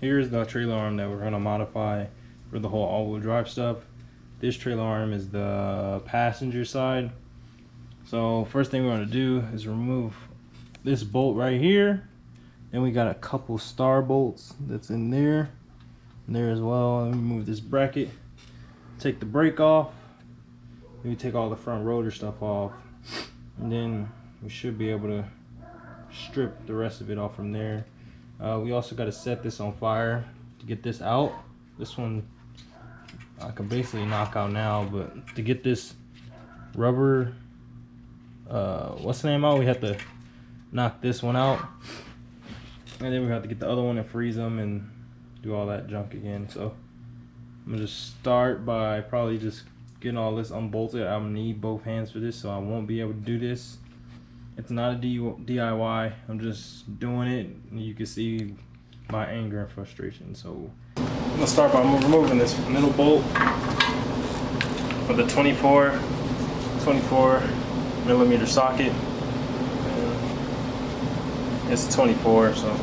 here's the trailer arm that we're going to modify for the whole all-wheel drive stuff. This trailer arm is the passenger side. So first thing we're going to do is remove this bolt right here. Then we got a couple star bolts that's in there as well. Let me move this bracket, take the brake off. Then we take all the front rotor stuff off, and then we should be able to strip the rest of it off from there. We also got to set this on fire to get this out. This one I can basically knock out now, but to get this rubber what's the name out, we have to knock this one out, and then we have to get the other one and freeze them and do all that junk again. So I'm gonna just start by probably just getting all this unbolted. I'm gonna need both hands for this, so I won't be able to do this. It's not a DIY. I'm just doing it, and you can see my anger and frustration. So I'm gonna start by removing this middle bolt for the 24 millimeter socket. And it's 24, so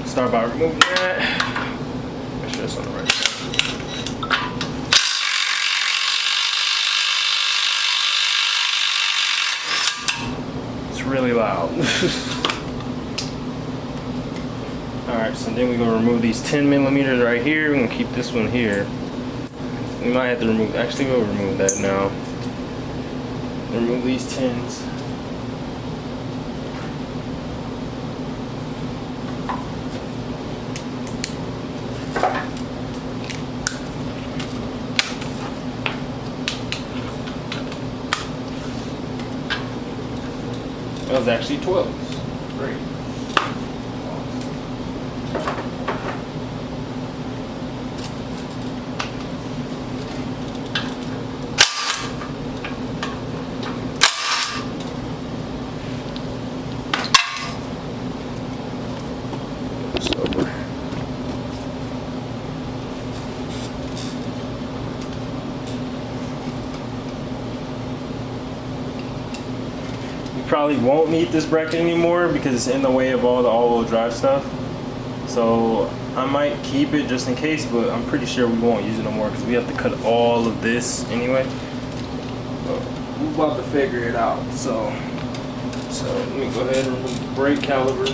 start by removing that. Make sure it's on the right side. Really loud. Alright, so then we're going to remove these 10 millimeters right here. We're going to keep this one here. We might have to remove, actually we'll remove that now. Remove these 10s. That was actually 12s. Great. Probably won't need this bracket anymore because it's in the way of all the all-wheel drive stuff. So I might keep it just in case, but I'm pretty sure we won't use it no more because we have to cut all of this anyway. But we're about to figure it out. So let me go ahead and remove the brake caliper.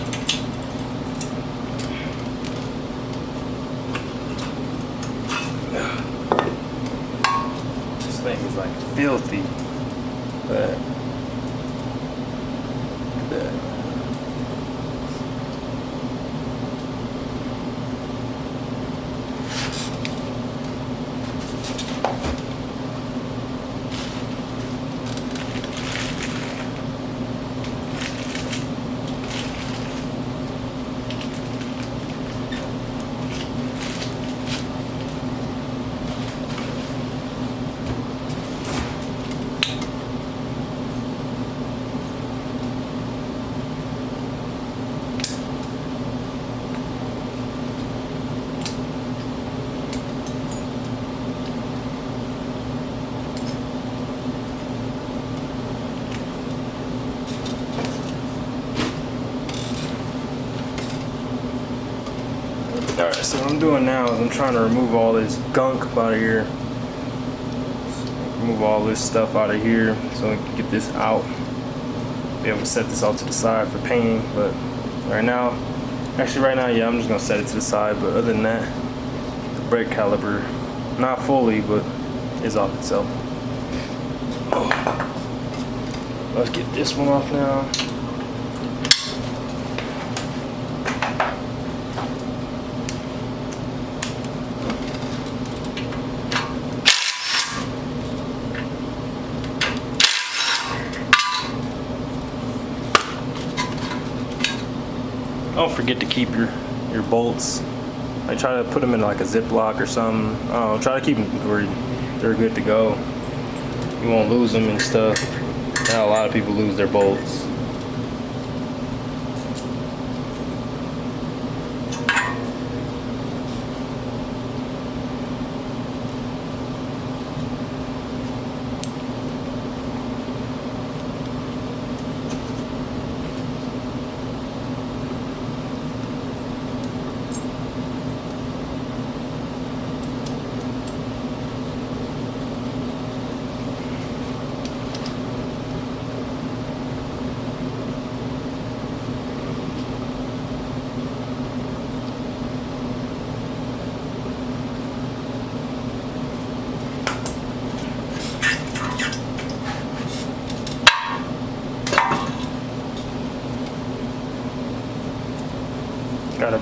This thing is like filthy. But alright, so what I'm doing now is I'm trying to remove all this gunk out of here. Remove all this stuff out of here so we can get this out. Be able to set this off to the side for painting, but right now, yeah, I'm just gonna set it to the side, but other than that, the brake caliper, not fully, but is off itself. Let's get this one off now. Don't forget to keep your bolts. I try to put them in like a Ziploc or something. Try to keep them where they're good to go. You won't lose them and stuff. Now a lot of people lose their bolts.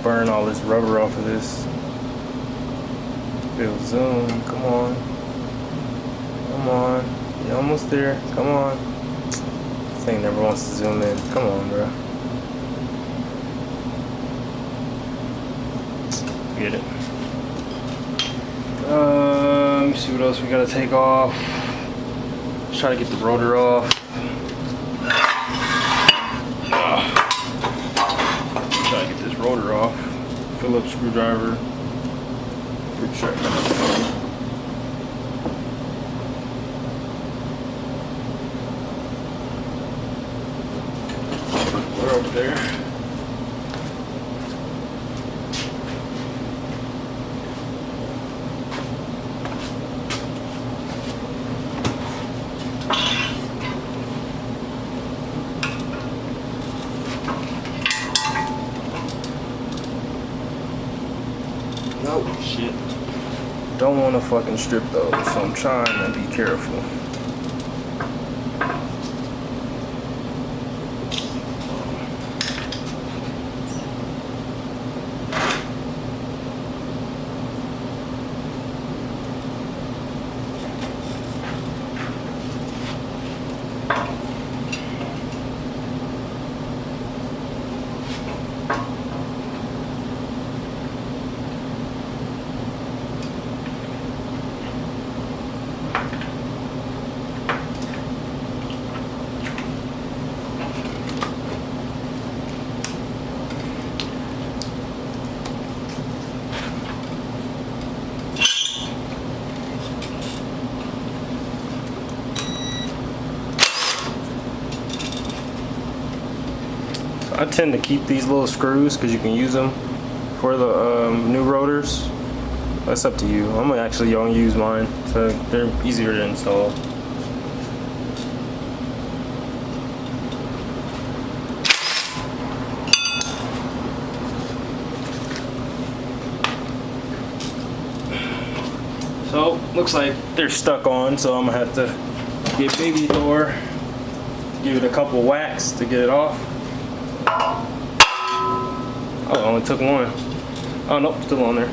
burn all this rubber off of this. Feel zoom. Come on. Come on. You're almost there. Come on. This thing never wants to zoom in. Come on, bro. Get it. Let me see what else we gotta take off. Let's try to get the rotor off. Try to get this rotor off. Phillips screwdriver. Pretty sure I got it. We're up there. Oh shit. Don't want to fucking strip those, so I'm trying to be careful. I tend to keep these little screws because you can use them for the new rotors. That's up to you. I'm actually gonna use mine, so they're easier to install. So looks like they're stuck on, so I'm gonna have to get Baby Thor, give it a couple whacks to get it off. Oh, it only took one. Oh nope, still on there.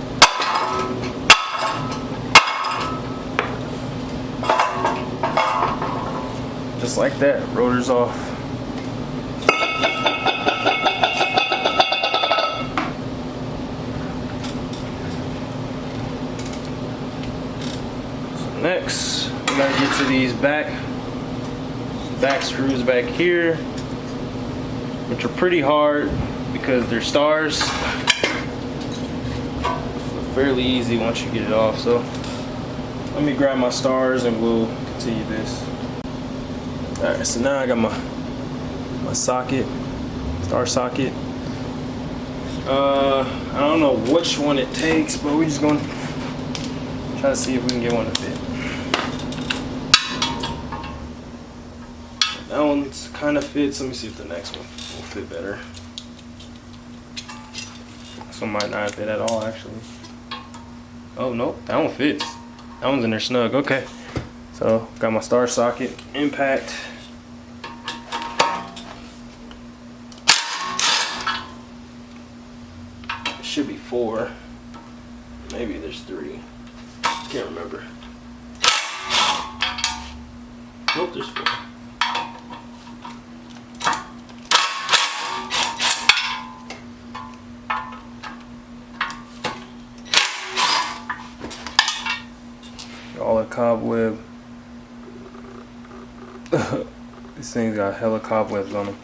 Just like that, rotor's off. So next, we gotta get to these back screws back here, which are pretty hard because they're stars. But fairly easy once you get it off. So let me grab my stars and we'll continue this. Alright, so now I got my socket, star socket. I don't know which one it takes, but we're just gonna try to see if we can get one to fit. That one kind of fits. Let me see if the next one will fit better. This one might not fit at all, actually. Oh nope, that one fits. That one's in there snug. Okay, so got my star socket, impact. It should be 4. Maybe there's 3. Can't remember. Nope, there's 4. All the cobweb. This thing's got hella cobwebs on them.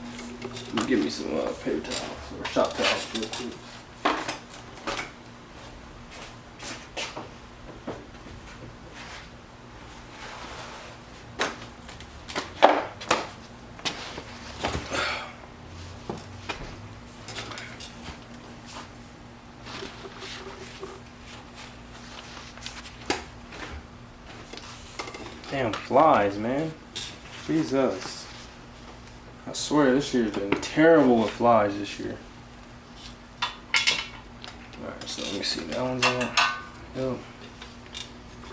Give me some paper towels or shop towels real quick. Damn flies, man. Jesus. I swear this year's been terrible with flies this year. Alright, so let me see. That one's out. Yep.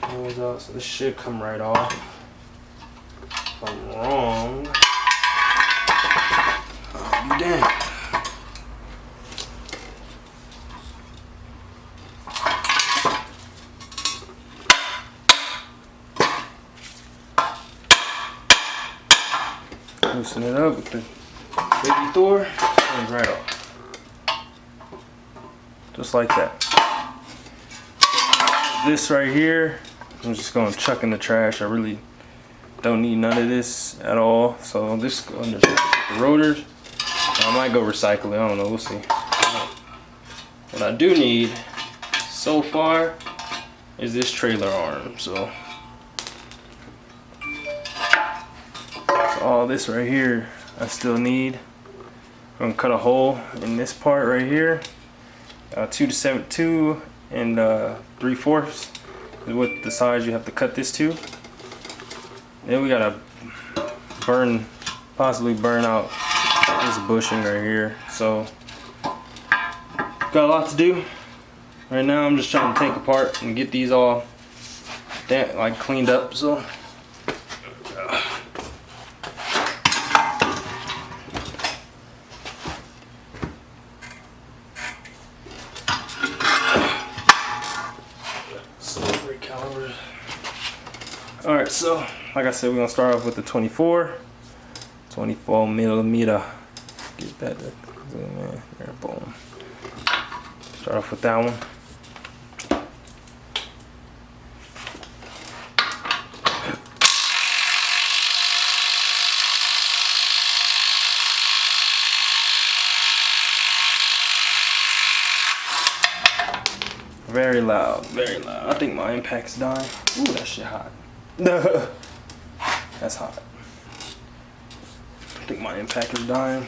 That one's out. So this should come right off. If I'm wrong, I'll be damned. loosen it up with the baby Thor, comes right off. Just like that. This right here, I'm just gonna chuck in the trash. I really don't need none of this at all. So this goes under the rotors. I might go recycle it, I don't know, we'll see. What I do need so far is this trailer arm. So all this right here I still need. I'm gonna cut a hole in this part right here. 2 and 3/4 is what the size you have to cut this to. Then we gotta possibly burn out this bushing right here. So got a lot to do. Right now I'm just trying to take apart and get these all like cleaned up. So alright, so like I said, we're gonna start off with the 24 millimeter. Get that zoom in there, boom. Start off with that one. Very loud, very loud. I think my impact's dying. Ooh, that shit hot. That's hot. I think my impact is dying.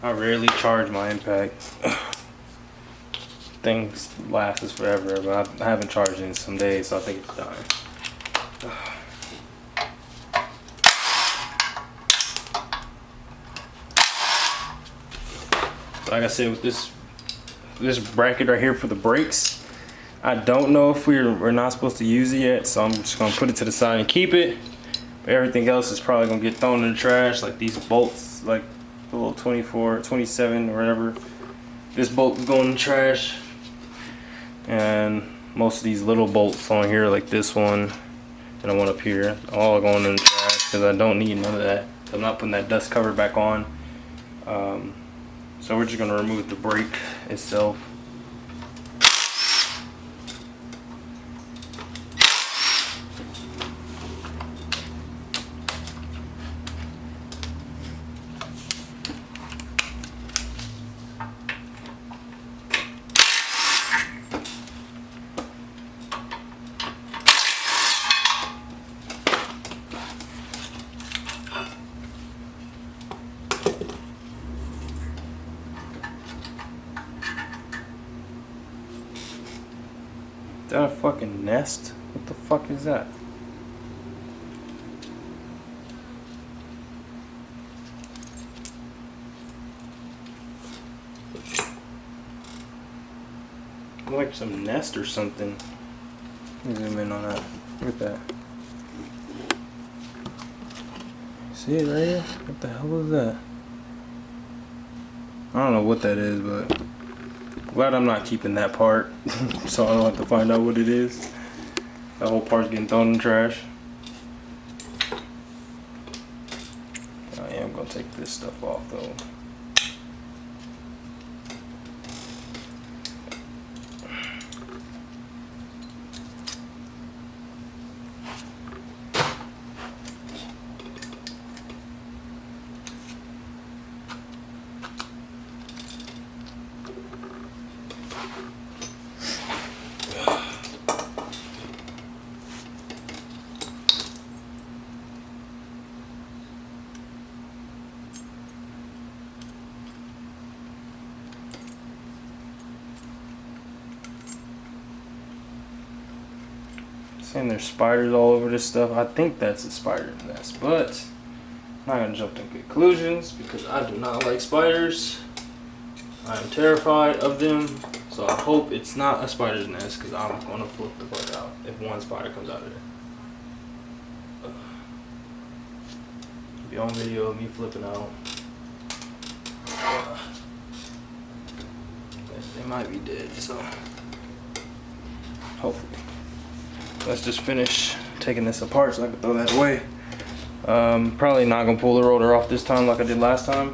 I rarely charge my impact. Things lasts forever, but I haven't charged it in some days, so I think it's dying. Like I said, with this bracket right here for the brakes, I don't know if we're not supposed to use it yet, so I'm just gonna put it to the side and keep it. But everything else is probably gonna get thrown in the trash, like these bolts, like the little 24, 27 or whatever. This bolt is going in the trash, and most of these little bolts on here, like this one and the one up here, all going in the trash because I don't need none of that. I'm not putting that dust cover back on. So we're just gonna remove the brake itself. Is that a fucking nest? What the fuck is that? Like some nest or something. Let me zoom in on that. Look at that. See it right here? What the hell is that? I don't know what that is, but glad I'm not keeping that part, so I don't have to find out what it is. That whole part's getting thrown in the trash. I am gonna take this stuff off though. Saying there's spiders all over this stuff. I think that's a spider nest, but I'm not gonna jump to conclusions because I do not like spiders. I am terrified of them, so I hope it's not a spider's nest because I'm gonna flip the fuck out if one spider comes out of there. Be on video of me flipping out. They might be dead, so hopefully. Let's just finish taking this apart so I can throw that away. Probably not gonna pull the rotor off this time like I did last time.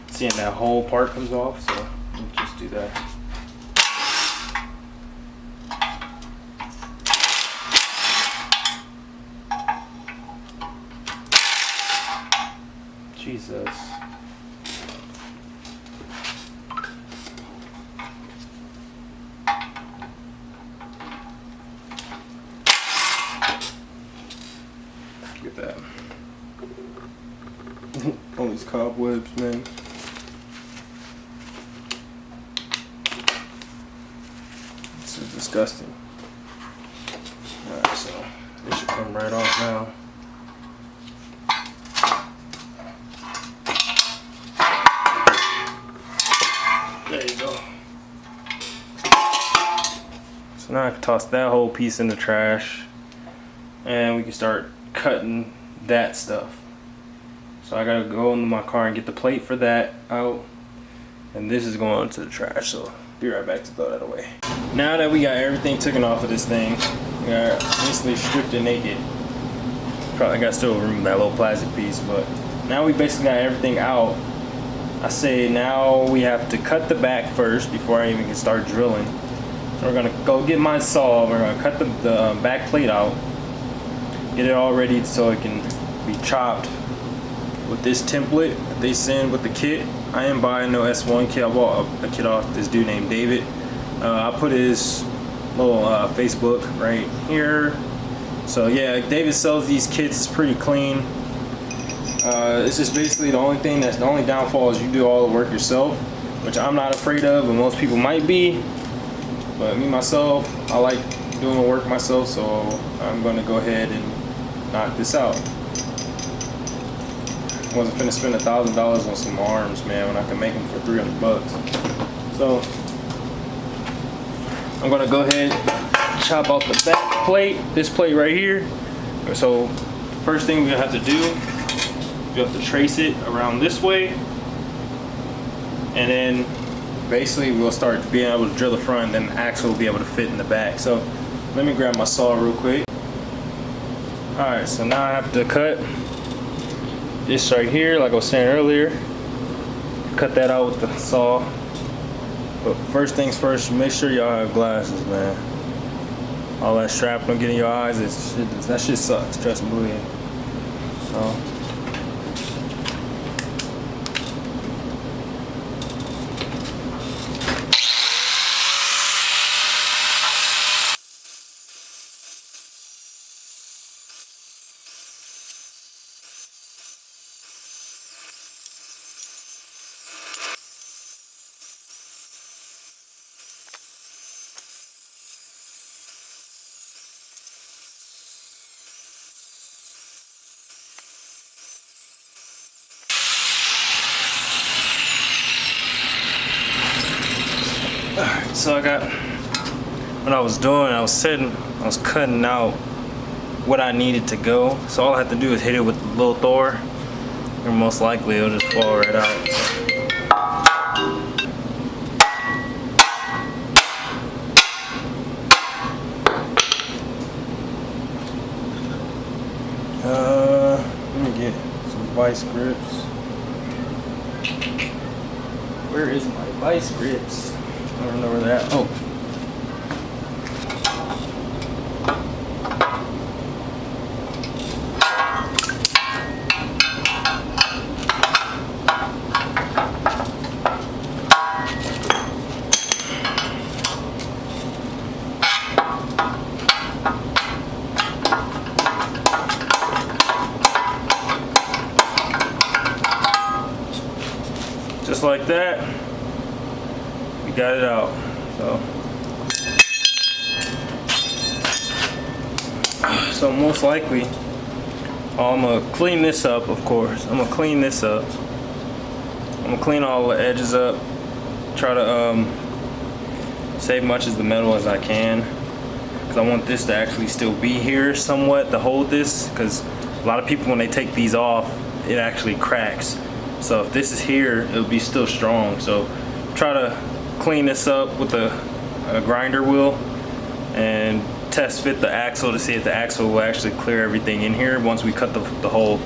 Seeing that whole part comes off, so let's just do that. Jesus. Look at that. All these cobwebs, man. This is disgusting. Alright, so this should come right off now. There you go. So now I can toss that whole piece in the trash and we can start cutting that stuff. So I gotta go into my car and get the plate for that out, and this is going into the trash, so be right back to throw that away. Now that we got everything taken off of this thing, we got basically stripped it naked. Probably got still remove that little plastic piece, but now we basically got everything out. I say now we have to cut the back first before I even can start drilling. So we're gonna go get my saw, we're gonna cut the back plate out, get it all ready so it can be chopped with this template that they send with the kit. I am buying no S1 kit. I bought a kit off this dude named David. I put his little Facebook right here. So yeah, David sells these kits. It's pretty clean. It's just basically the only thing that's the only downfall is you do all the work yourself, which I'm not afraid of, but most people might be. But me myself, I like doing the work myself, so I'm going to go ahead and knock this out. I wasn't finna spend $1,000 on some arms, man, when I can make them for 300 bucks. So I'm gonna go ahead and chop out the back plate, this plate right here. So first thing we're gonna have to do, you have to trace it around this way, and then basically we'll start being able to drill the front, and then the axle will be able to fit in the back. So let me grab my saw real quick. All right, so now I have to cut this right here, like I was saying earlier. Cut that out with the saw. But first things first, make sure y'all have glasses, man. All that shrapnel getting your eyes, that shit sucks, trust me. So so I got, what I was doing, I was cutting out what I needed to go. So all I have to do is hit it with the little Thor, and most likely it'll just fall right out. Let me get some vice grips. Where is my vice grips? I don't know where they're at. Oh. Just like that. Got it out. So most likely, I'm gonna clean this up. Of course, I'm gonna clean this up. I'm gonna clean all the edges up. Try to save much as the metal as I can, because I want this to actually still be here somewhat to hold this. Because a lot of people, when they take these off, it actually cracks. So if this is here, it'll be still strong. So try to clean this up with a grinder wheel and test fit the axle to see if the axle will actually clear everything in here once we cut the whole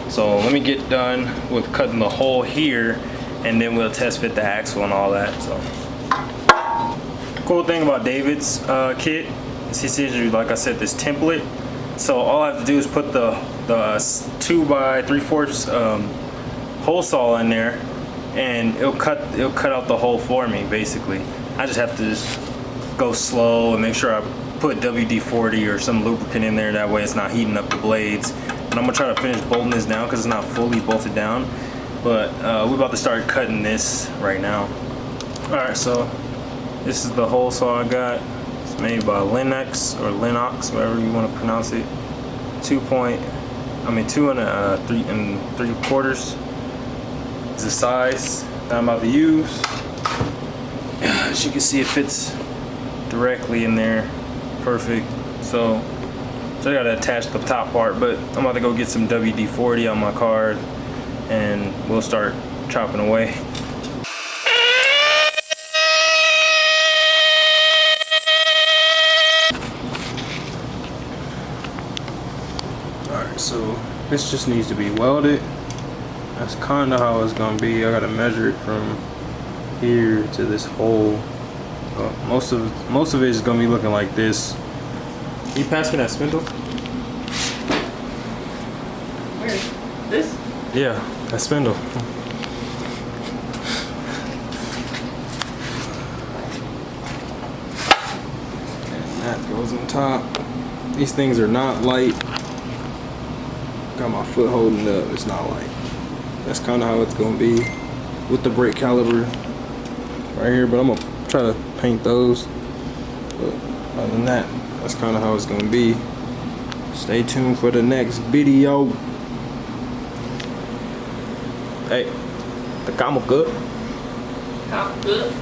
So let me get done with cutting the hole here, and then we'll test fit the axle and all that. So cool thing about David's kit is he sends you, like I said, this template. So all I have to do is put the 2 by 3/4 hole saw in there, and it'll cut out the hole for me. Basically, I just have to just go slow and make sure I put WD-40 or some lubricant in there. That way it's not heating up the blades. And I'm gonna try to finish bolting this down because it's not fully bolted down. But we're about to start cutting this right now. All right, so this is the hole saw I got. It's made by Lennox or Lennox, whatever you want to pronounce it. 2 and 3/4 is the size that I'm about to use. As you can see, it fits directly in there, perfect. So I gotta attach the top part, but I'm about to go get some WD-40 on my card, and we'll start chopping away. Alright, so this just needs to be welded. That's kind of how it's gonna be. I gotta measure it from here to this hole. Most of it is gonna be looking like this. Can you pass me that spindle? Where? This? Yeah, that spindle. And that goes on top. These things are not light. Got my foot holding it up. It's not light. That's kind of how it's gonna be with the brake caliper right here. But I'm gonna try to paint those. But other than that, that's kind of how it's gonna be. Stay tuned for the next video. Hey, the camera good. How good?